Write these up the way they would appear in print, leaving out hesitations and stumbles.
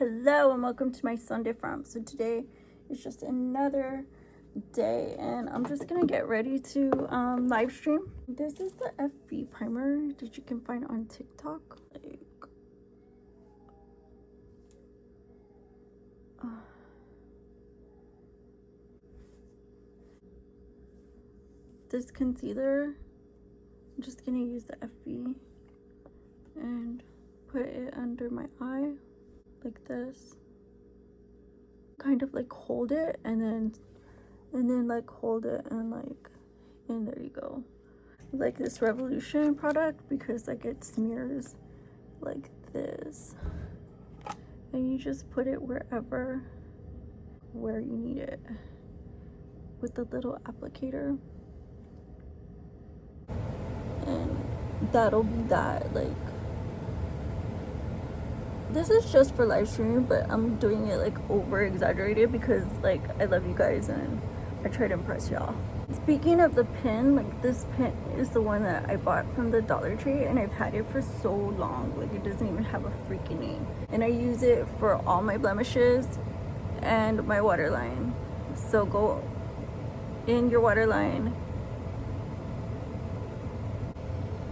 Hello and welcome to my Sunday farm. So today is just another day and I'm just gonna get ready to live stream. This is the FV primer that you can find on TikTok. This concealer, I'm just gonna use the FV and put it under my eye like this. Kind of like hold it and then like hold it and there you go. Like this Revolution product because like it smears like this and you just put it where you need it with the little applicator, and that'll be that. Like, this is just for live streaming, but I'm doing it like over exaggerated because like I love you guys and I try to impress y'all. Speaking of the pin, like this pin is the one that I bought from the Dollar Tree and I've had it for so long. Like it doesn't even have a freaking name. And I use it for all my blemishes and my waterline. So go in your waterline.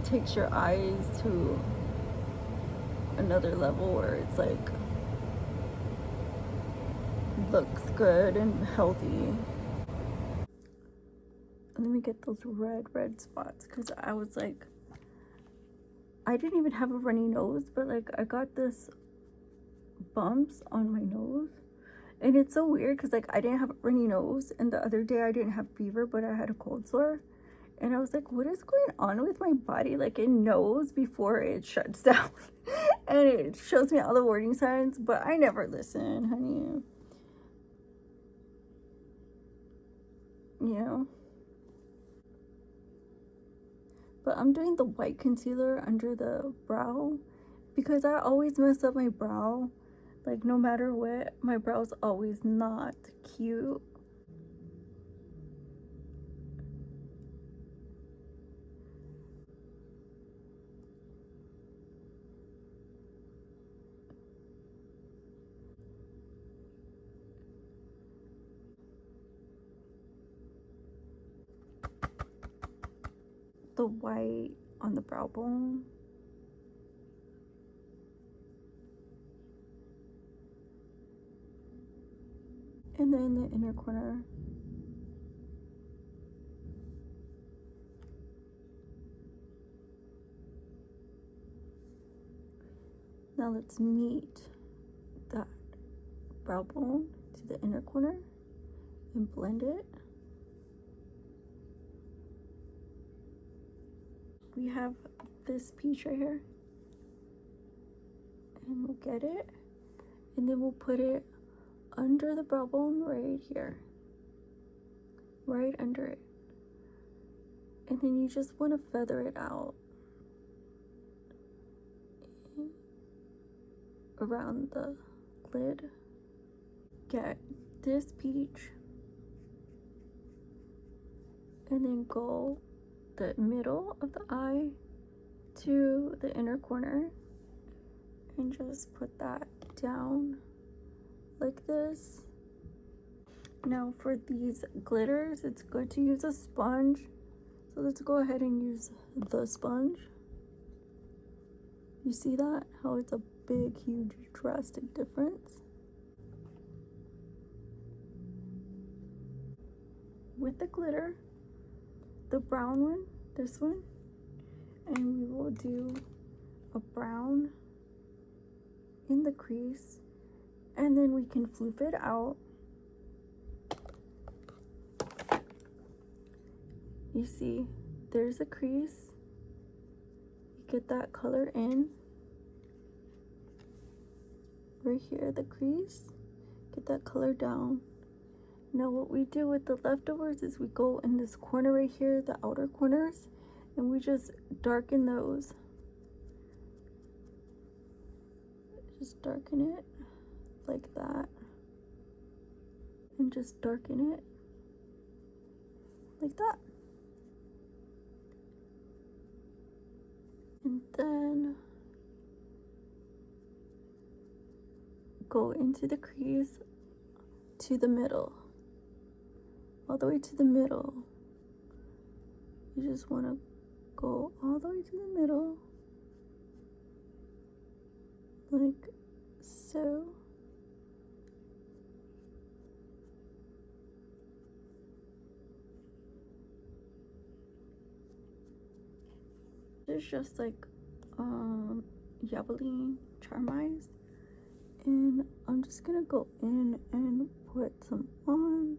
Takes your eyes to another level where it's like looks good and healthy. Let me get those red spots because I was like, I didn't even have a runny nose, but like I got this bumps on my nose, and it's so weird because like I didn't have a runny nose, and the other day I didn't have fever, but I had a cold sore, and I was like, what is going on with my body? Like it knows before it shuts down and it shows me all the warning signs, but I never listen, honey. You know. But I'm doing the white concealer under the brow because I always mess up my brow. Like no matter what, my brow's always not cute. The white on the brow bone. And then the inner corner. Now let's meet that brow bone to the inner corner and blend it. We have this piece right here. And we'll get it. And then we'll put it under the brow bone right here. Right under it. And then you just want to feather it out around the lid. Get this peach and then go the middle of the eye to the inner corner and just put that down like this. Now for these glitters, it's good to use a sponge. So let's go ahead and use the sponge. You see that? How it's a big, huge, drastic difference. With the glitter, the brown one, this one, and we will do a brown in the crease, and then we can floof it out. You see, there's a crease. You get that color in. Right here, the crease. Get that color down. Now what we do with the leftovers is we go in this corner right here, the outer corners, and we just darken those. Just darken it like that. And just darken it like that. And then go into the crease to the middle, all the way to the middle. You just want to go all the way to the middle, like so. It's just like Yabeline Charm Eyes, and I'm just gonna go in and put some on.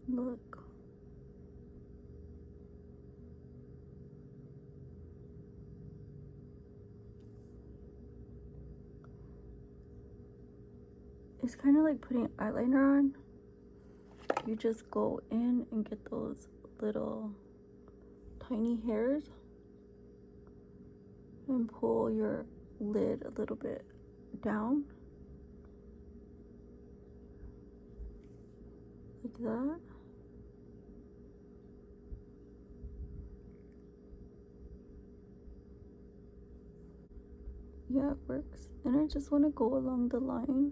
Look. It's kind of like putting eyeliner on. You just go in and get those little tiny hairs and pull your lid a little bit down, like that. Yeah, it works. And I just want to go along the line.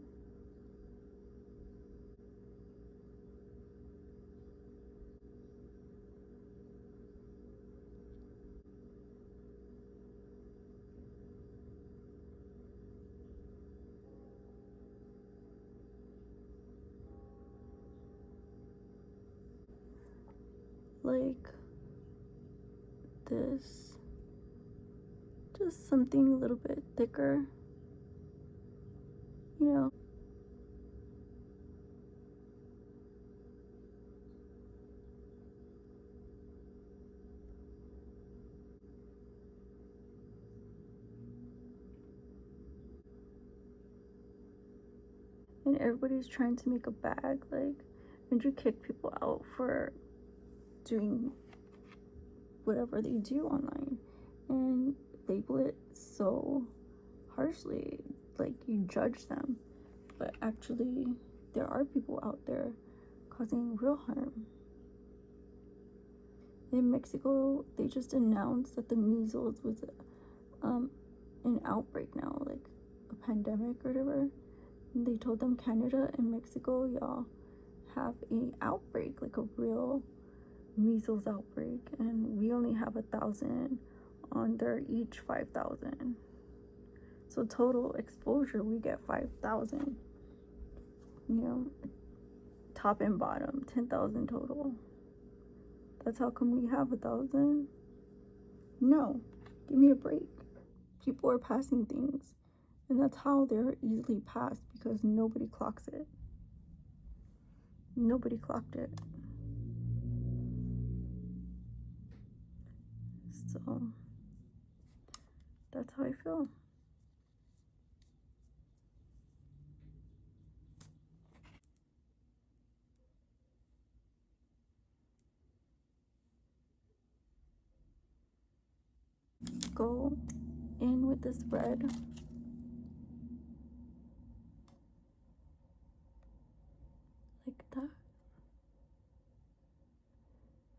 Like this. Just something a little bit thicker, you know. And everybody's trying to make a bag, like, and you kick people out for doing whatever they do online and label it so harshly, like you judge them, but actually there are people out there causing real harm. In Mexico, they just announced that the measles was an outbreak now, like a pandemic or whatever. And they told them Canada and Mexico, y'all have a outbreak, like a real measles outbreak, and we only have 1,000 on their each 5,000. So total exposure, we get 5,000. You know, top and bottom, 10,000 total. That's how come we have 1,000? No, give me a break. People are passing things, and that's how they're easily passed, because nobody clocks it. Nobody clocked it. So that's how I feel. Go in with this red, like that,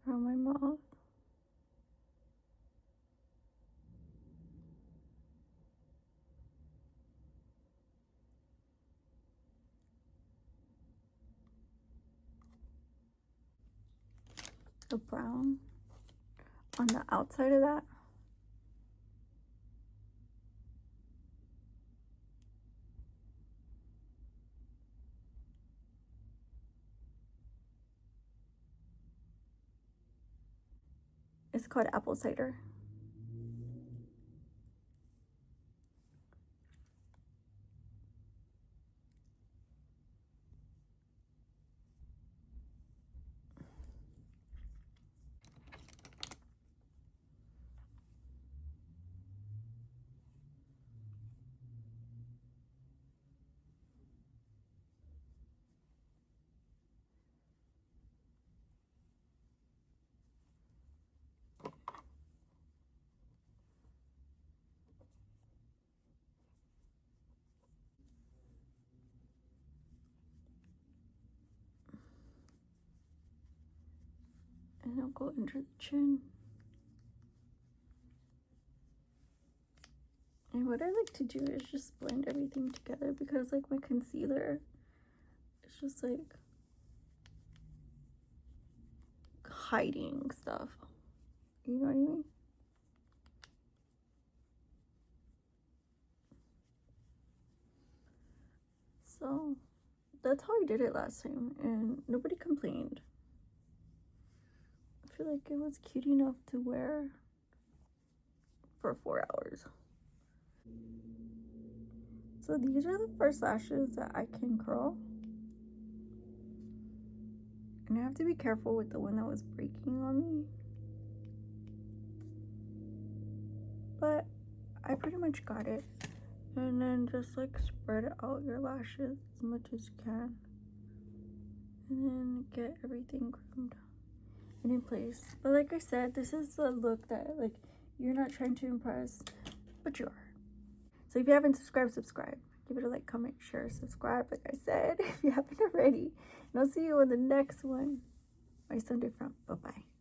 around my mouth. The brown on the outside of that. It's called apple cider. And I'll go under the chin. And what I like to do is just blend everything together, because like my concealer, it's just like hiding stuff. You know what I mean? So that's how I did it last time, and nobody complained. I feel like it was cute enough to wear for 4 hours. So these are the first lashes that I can curl. And I have to be careful with the one that was breaking on me. But I pretty much got it. And then just like spread out your lashes as much as you can. And then get everything groomed and in place. But like I said, this is the look that like you're not trying to impress, but you are. So if you haven't subscribed, subscribe. Give it a like, comment, share, subscribe, like I said, if you haven't already. And I'll see you on the next one. My Sunday front. Bye-bye.